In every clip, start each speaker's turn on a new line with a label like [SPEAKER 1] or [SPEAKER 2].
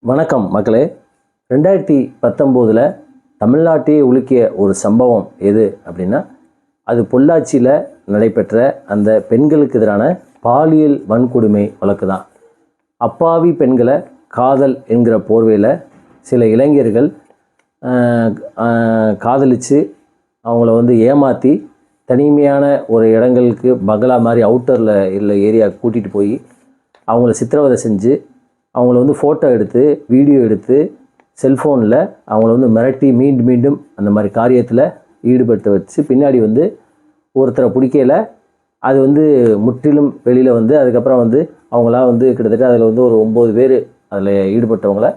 [SPEAKER 1] வணக்கம் மக்களே. 2019 தமிழ்நாட்டையே உலுக்கிய ஒரு சம்பவம் எது அப்படின்னா, அது பொள்ளாச்சியில் நடைபெற்ற அந்த பெண்களுக்கு எதிரான பாலியல் வன்கொடுமை வழக்கு தான். அப்பாவி பெண்களை காதல் என்கிற போர்வையில் சில இளைஞர்கள் காதலித்து அவங்கள ஏமாற்றி தனிமையான ஒரு இடங்களுக்கு பங்களா மாதிரி அவுட்டரில் இல்லை ஏரியா கூட்டிகிட்டு போய் அவங்கள சித்திரவதை செஞ்சு அவங்கள ஃபோட்டோ எடுத்து வீடியோ எடுத்து செல்ஃபோனில் அவங்கள மிரட்டி மீண்டும் அந்த மாதிரி காரியத்தில் ஈடுபட்டு வச்சு பின்னாடி ஒருத்தரை பிடிக்கல. அது முற்றிலும் வெளியில் அதுக்கப்புறம் அவங்களாம் கிட்டத்தட்ட அதில் ஒரு 9 பேர் அதில் ஈடுபட்டவங்கள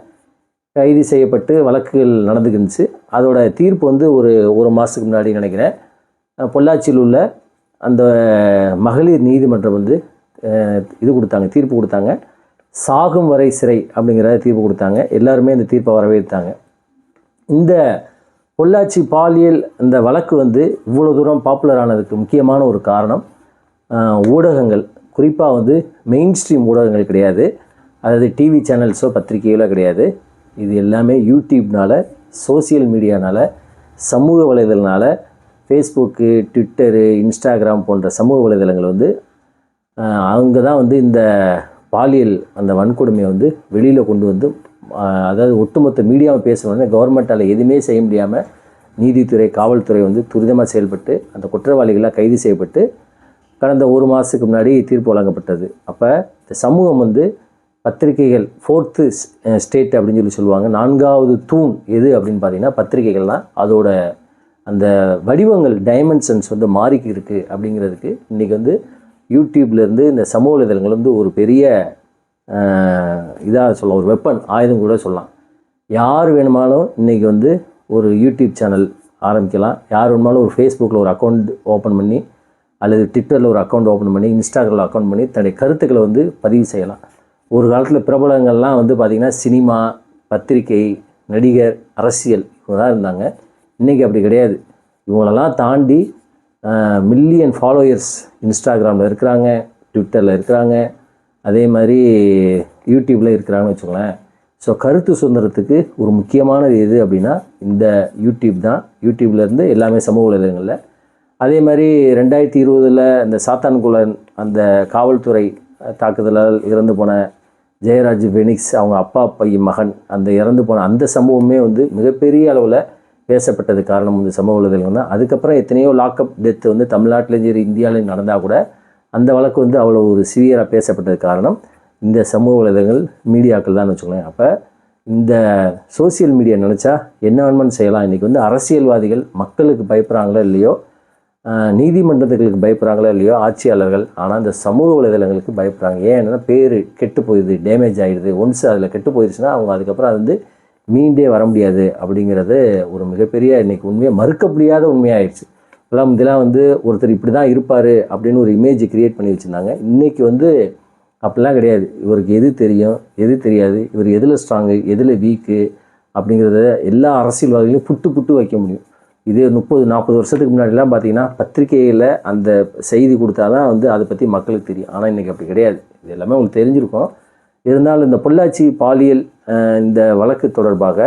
[SPEAKER 1] கைது செய்யப்பட்டு வழக்குகள் நடந்துக்கிருந்துச்சு. அதோட தீர்ப்பு ஒரு மாதத்துக்கு முன்னாடி நினைக்கிறேன் பொள்ளாச்சியில் உள்ள அந்த மகளிர் நீதிமன்றம் தீர்ப்பு கொடுத்தாங்க. சாகும் வரை சிறை அப்படிங்கிற தீர்ப்பு கொடுத்தாங்க. எல்லாருமே இந்த தீர்ப்பை வரவேற்றாங்க. இந்த பொள்ளாச்சி பாலியல் இந்த வழக்கு இவ்வளோ தூரம் பாப்புலர் ஆனதுக்கு முக்கியமான ஒரு காரணம் ஊடகங்கள், குறிப்பாக மெயின் ஸ்ட்ரீம் ஊடகங்கள் கிடையாது, அதாவது டிவி சேனல்ஸோ பத்திரிகைகளோ கிடையாது. இது எல்லாமே யூடியூப்னால், சோசியல் மீடியானால், சமூக வலைதளனால், ஃபேஸ்புக்கு, ட்விட்டரு, இன்ஸ்டாகிராம் போன்ற சமூக வலைதளங்கள் அவங்க தான் இந்த பாலியல் அந்த வன்கொடுமையை வெளியில் கொண்டு அதாவது ஒட்டுமொத்த மீடியாவை பேசணுன்னா கவர்மெண்ட்டால் எதுவுமே செய்ய முடியாமல் நீதித்துறை, காவல்துறை துரிதமாக செயல்பட்டு அந்த குற்றவாளிகளாக கைது செய்யப்பட்டு கடந்த ஒரு மாதத்துக்கு முன்னாடி தீர்ப்பு வழங்கப்பட்டது. அப்போ இந்த சமூகம் பத்திரிகைகள் 4th ஸ்டேட் அப்படின்னு சொல்லுவாங்க. 4வது தூண் எது அப்படின்னு பார்த்தீங்கன்னா பத்திரிகைகள் தான். அதோட அந்த வடிவங்கள் டைமென்ஷன்ஸ் மாறிக்கி இருக்குது. அப்படிங்கிறதுக்கு இன்றைக்கி யூடியூப்லேருந்து இந்த சமூக வலைதளங்கள் ஒரு பெரிய இதாக சொல்லலாம், ஒரு வெப்பன், ஆயுதம் கூட சொல்லலாம். யார் வேணுமாலும் இன்றைக்கி ஒரு யூடியூப் சேனல் ஆரம்பிக்கலாம். யார் வேணுமாலும் ஒரு ஃபேஸ்புக்கில் ஒரு அக்கௌண்ட் ஓப்பன் பண்ணி, அல்லது ட்விட்டரில் ஒரு அக்கௌண்ட் ஓப்பன் பண்ணி, இன்ஸ்டாகிராமில் அக்கௌண்ட் பண்ணி தன்னுடைய கருத்துக்களை பதிவு செய்யலாம். ஒரு காலத்தில் பிரபலங்கள்லாம் பார்த்திங்கன்னா சினிமா, பத்திரிகை, நடிகர், அரசியல் இவங்க தான் இருந்தாங்க. இன்றைக்கி அப்படி கிடையாது. இவங்களெல்லாம் தாண்டி மில்லியன் ஃபாலோயர்ஸ் இன்ஸ்டாகிராமில் இருக்கிறாங்க, ட்விட்டரில் இருக்கிறாங்க, அதே மாதிரி யூடியூப்பில் இருக்கிறாங்கன்னு வச்சுக்கோங்களேன். ஸோ கருத்து சுதந்திரத்துக்கு ஒரு முக்கியமானது எது அப்படின்னா இந்த யூடியூப் தான். யூடியூப்லேருந்து எல்லாமே சமூக வலைதளங்களில். அதே மாதிரி 2020 இந்த சாத்தான்குளம் அந்த காவல்துறை தாக்குதலால் இறந்து போன ஜெயராஜ் பெனிக்ஸ் அவங்க அப்பா பையன் மகன் அந்த இறந்து போன அந்த சம்பவமே மிகப்பெரிய அளவில் பேசப்பட்டது காரணம் சமூக வலைதளங்கள் தான். அதுக்கப்புறம் எத்தனையோ லாக்அப் டெத்து தமிழ்நாட்டிலையும் சரி இந்தியாவிலையும் நடந்தால் கூட அந்த வழக்கு அவ்வளோ ஒரு சிவியராக பேசப்பட்டது காரணம் இந்த சமூக வலைதளங்கள், மீடியாக்கள் தான் வச்சுக்கோங்களேன். அப்போ இந்த சோசியல் மீடியா நினச்சா என்ன வேணுமான்னு செய்யலாம். இன்றைக்கி அரசியல்வாதிகள் மக்களுக்கு பயப்படுறாங்களோ இல்லையோ, நீதிமன்றத்துகளுக்கு பயப்படுறாங்களோ இல்லையோ ஆட்சியாளர்கள், ஆனால் இந்த சமூக வலைதளங்களுக்கு பயப்படுறாங்க. ஏன்னா பேர் கெட்டு போயிடுது, டேமேஜ் ஆகிடுது. ஒன்ஸ் அதில் கெட்டு போயிடுச்சுன்னா அவங்க அதுக்கப்புறம் அது மீண்டே வர முடியாது. அப்படிங்கிறது ஒரு மிகப்பெரிய இன்றைக்கி உண்மையாக மறுக்க முடியாத உண்மையாகிடுச்சு. இதெல்லாம் ஒருத்தர் இப்படி தான் இருப்பார் அப்படின்னு ஒரு இமேஜ் க்ரியேட் பண்ணி வச்சுருந்தாங்க. இன்றைக்கி அப்படிலாம் கிடையாது. இவருக்கு எது தெரியும், எது தெரியாது, இவர் எதில் ஸ்ட்ராங்கு, எதில் வீக்கு அப்படிங்கிறத எல்லா அரசியல்வாதிகளையும் புட்டு வைக்க முடியும். இது 30-40 வருஷத்துக்கு முன்னாடிலாம் பார்த்திங்கன்னா பத்திரிகையில் அந்த செய்தி கொடுத்தா தான் அதை பற்றி மக்களுக்கு தெரியும். ஆனால் இன்றைக்கி அப்படி கிடையாது. இது எல்லாமே உங்களுக்கு தெரிஞ்சிருக்கும். இருந்தாலும் இந்த பொள்ளாச்சி பாலியல் இந்த வழக்கு தொடர்பாக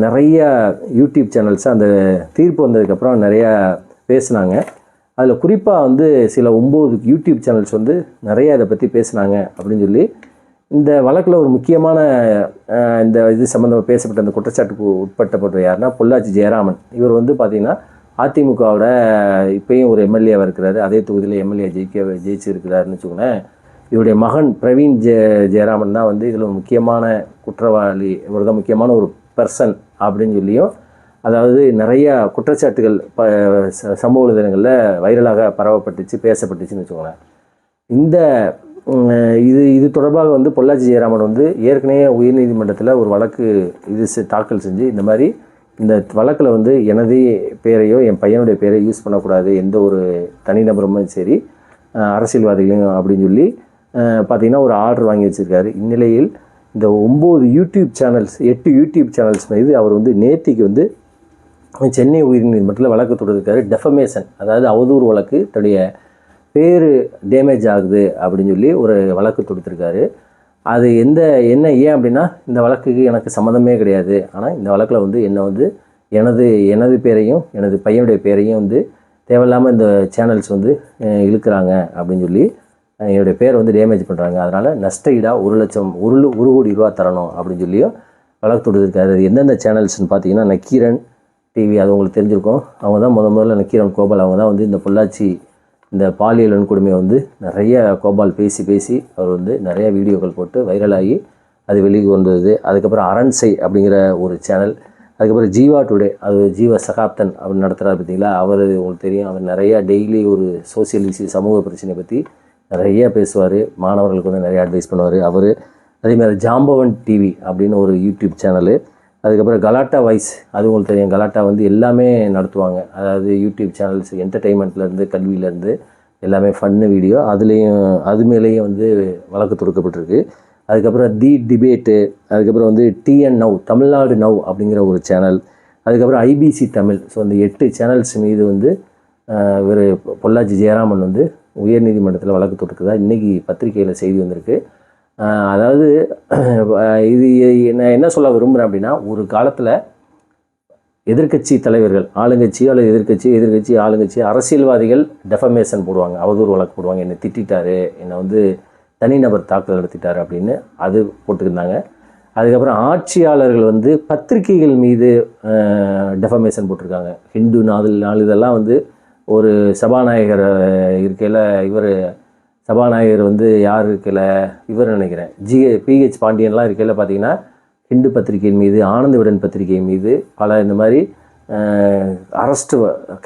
[SPEAKER 1] நிறைய யூடியூப் சேனல்ஸ் அந்த தீர்ப்பு வந்ததுக்கப்புறம் நிறையா பேசுனாங்க. அதில் குறிப்பாக சில 9 யூடியூப் சேனல்ஸ் நிறைய அதை பற்றி பேசுனாங்க அப்படின்னு சொல்லி இந்த வழக்கில் ஒரு முக்கியமான இந்த இது சம்மந்தமாக பேசப்பட்ட அந்த குற்றச்சாட்டுக்கு உட்பட்டப்பட்ட யாருன்னா பொள்ளாச்சி ஜெயராமன். இவர் பார்த்திங்கன்னா அதிமுகவோட இப்போயும் ஒரு எம்எல்ஏவாக இருக்கிறாரு. அதே தொகுதியில் எம்எல்ஏ ஜெயிச்சு இருக்கிறாருன்னு வச்சுக்கோங்களேன். இவருடைய மகன் பிரவீன் ஜெயராமன் தான் இதில் ஒரு முக்கியமான குற்றவாளி, இவர் தான் முக்கியமான ஒரு பர்சன் அப்படின்னு சொல்லியும், அதாவது நிறையா குற்றச்சாட்டுகள் சமூக வலைதளங்களில் வைரலாக பரவப்பட்டுச்சு, பேசப்பட்டுச்சுன்னு வச்சுக்கோங்களேன். இந்த இது தொடர்பாக பொள்ளாச்சி ஜெயராமன் ஏற்கனவே உயர்நீதிமன்றத்தில் ஒரு வழக்கு தாக்கல் செஞ்சு இந்த மாதிரி இந்த வழக்கில் எனது பேரையோ என் பையனுடைய பேரை யூஸ் பண்ணக்கூடாது, எந்த ஒரு தனிநபரும் சரி அரசியல்வாதிகளையும் அப்படின்னு சொல்லி பார்த்திங்கன்னா ஒரு ஆர்டர் வாங்கி வச்சுருக்காரு. இந்நிலையில் இந்த 9 யூடியூப் சேனல்ஸ் 8 யூடியூப் சேனல்ஸ் மீது அவர் நேத்திக்கு சென்னை உயர்நீதிமன்றத்தில் வழக்கு தொடர்ந்திருக்காரு. டெஃபமேஷன், அதாவது அவதூறு வழக்கு, தன்னுடைய பேர் டேமேஜ் ஆகுது அப்படின்னு சொல்லி ஒரு வழக்கு தொடுத்திருக்காரு. அது என்ன ஏன் அப்படின்னா இந்த வழக்குக்கு எனக்கு சம்மந்தமே கிடையாது. ஆனால் இந்த வழக்கில் வந்து என்னை வந்து எனது பேரையும் எனது பையனுடைய பேரையும் வந்து தேவையில்லாமல் இந்த சேனல்ஸ் வந்து இழுக்கிறாங்க அப்படின்னு சொல்லி என்னுடைய பேரை வந்து டேமேஜ் பண்ணுறாங்க. அதனால் நஷ்ட ஈடாக 1 லட்சம் 1 கோடி ரூபா தரணும் அப்படின்னு சொல்லியும் வழக்கு தொடுத்திருக்காரு. அது எந்தெந்த சேனல்ஸ்னு பார்த்தீங்கன்னா நக்கீரன் டிவி, அது உங்களுக்கு தெரிஞ்சிருக்கும். அவங்க தான் முதல்ல நக்கீரன் கோபால் அவங்க தான் வந்து இந்த பொள்ளாச்சி இந்த பாலியல் வன்கொடுமையை வந்து நிறைய கோபால் பேசி அவர் வந்து நிறைய வீடியோக்கள் போட்டு வைரலாகி அது வெளியே கொண்டு. அதுக்கப்புறம் அரண்சை அப்படிங்கிற ஒரு சேனல், அதுக்கப்புறம் ஜீவா டுடே, அது ஜீவ சகாப்தன் அவர் நடத்துகிறார் பார்த்தீங்களா. அவர் உங்களுக்கு தெரியும், அவர் நிறையா டெய்லி ஒரு சோசியல் இஷ்யூ சமூக பிரச்சனை பற்றி நிறைய பேசுவார், மாணவர்களுக்கு வந்து நிறைய அட்வைஸ் பண்ணுவார் அவர். அதேமாதிரி ஜாம்பவன் டிவி அப்படின்னு ஒரு யூடியூப் சேனலு, அதுக்கப்புறம் கலாட்டா வாய்ஸ், அது உங்களுக்கு தெரியும். கலாட்டா வந்து எல்லாமே நடத்துவாங்க, அதாவது யூடியூப் சேனல்ஸ் என்டர்டெயின்மெண்ட்லேருந்து கல்வியிலேருந்து எல்லாமே ஃபன்னு வீடியோ, அது மேலேயும் வந்து வழக்கு தொடுக்கப்பட்டிருக்கு. அதுக்கப்புறம் தி டிபேட்டு, அதுக்கப்புறம் வந்து டிஎன் நவ் தமிழ்நாடு நவ் அப்படிங்கிற ஒரு சேனல், அதுக்கப்புறம் ஐபிசி தமிழ். ஸோ அந்த 8 சேனல்ஸ் மீது வந்து இவர் பொள்ளாச்சி ஜெயராமன் வந்து உயர்நீதிமன்றத்தில் வழக்கு தொடுக்குதா இன்றைக்கி பத்திரிகையில் செய்தி வந்திருக்கு. அதாவது இது நான் என்ன சொல்ல விரும்புகிறேன் அப்படின்னா, ஒரு காலத்தில் எதிர்க்கட்சி தலைவர்கள், ஆளுங்கட்சியோ அல்லது எதிர்க்கட்சி ஆளுங்கட்சி அரசியல்வாதிகள் டெஃபமேஷன் போடுவாங்க, அவதூறு வழக்கு போடுவாங்க, என்னை திட்டாரு, என்னை வந்து தனிநபர் தாக்குதல் நடத்திட்டார் அப்படின்னு அது போட்டுக்கிருந்தாங்க. அதுக்கப்புறம் ஆட்சியாளர்கள் வந்து பத்திரிகைகள் மீது டெஃபமேஷன் போட்டிருக்காங்க. ஹிந்து நாளிதெல்லாம் வந்து ஒரு சபாநாயகர் இருக்கையில் சபாநாயகர் வந்து யார் இருக்கையில் இவர் நினைக்கிறேன் பிஹெச் பாண்டியன்லாம் இருக்கையில் பார்த்தீங்கன்னா ஹிந்து பத்திரிகை மீது, ஆனந்த விடன் பத்திரிகை மீது பல இந்த மாதிரி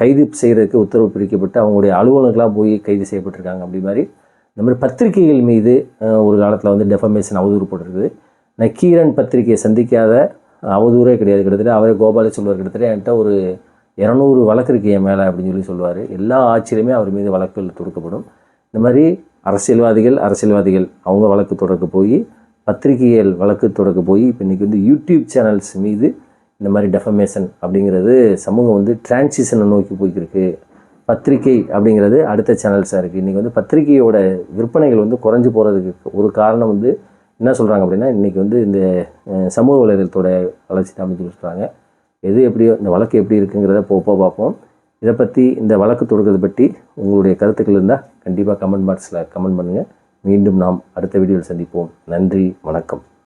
[SPEAKER 1] கைது செய்கிறதுக்கு உத்தரவு பிரிக்கப்பட்டு அவங்களுடைய அலுவலர்களாக போய் கைது செய்யப்பட்டிருக்காங்க. அப்படி மாதிரி இந்த மாதிரி பத்திரிகைகள் மீது ஒரு காலத்தில் வந்து டெஃபமேஷன் அவதூறு போட்டிருக்குது. நக்கீரன் பத்திரிகையை சந்திக்காத அவதூறே கிடையாது. கிட்டத்தட்ட அவரே கோபாலே சொல்லுவார், கிட்டத்தட்ட என்கிட்ட ஒரு 200 வழக்கு இருக்கு என் மேலே அப்படின்னு சொல்லி சொல்லுவார். எல்லா ஆட்சியிலுமே அவர் மீது வழக்குகள் தொடுக்கப்படும். இந்த மாதிரி அரசியல்வாதிகள் அவங்க வழக்கு தொடர்க்க போய், பத்திரிகைகள் வழக்கு தொடர்க்க போய், இப்போ இன்றைக்கி வந்து யூடியூப் சேனல்ஸ் மீது இந்த மாதிரி டெஃபமேஷன் அப்படிங்கிறது சமூகம் வந்து டிரான்சிஷனை நோக்கி போய்க்கிருக்கு. பத்திரிகை அப்படிங்கிறது அடுத்த சேனல்ஸாக இருக்குது. இன்றைக்கி வந்து பத்திரிகையோட விற்பனைகள் வந்து குறைஞ்சி போகிறதுக்கு ஒரு காரணம் வந்து என்ன சொல்கிறாங்க அப்படின்னா, இன்றைக்கி வந்து இந்த சமூக வலைதளத்தோட வளர்ச்சி தான் அப்படின்னு சொல்கிறாங்க. எது எப்படியோ இந்த வழக்கு எப்படி இருக்குங்கிறத போக பார்ப்போம். இதை பற்றி, இந்த வழக்கு தொடுக்கிறது பற்றி உங்களுடைய கருத்துக்கள் இருந்தால் கண்டிப்பாக கமெண்ட் பாக்ஸில் கமெண்ட் பண்ணுங்கள். மீண்டும் நாம் அடுத்த வீடியோவில் சந்திப்போம். நன்றி, வணக்கம்.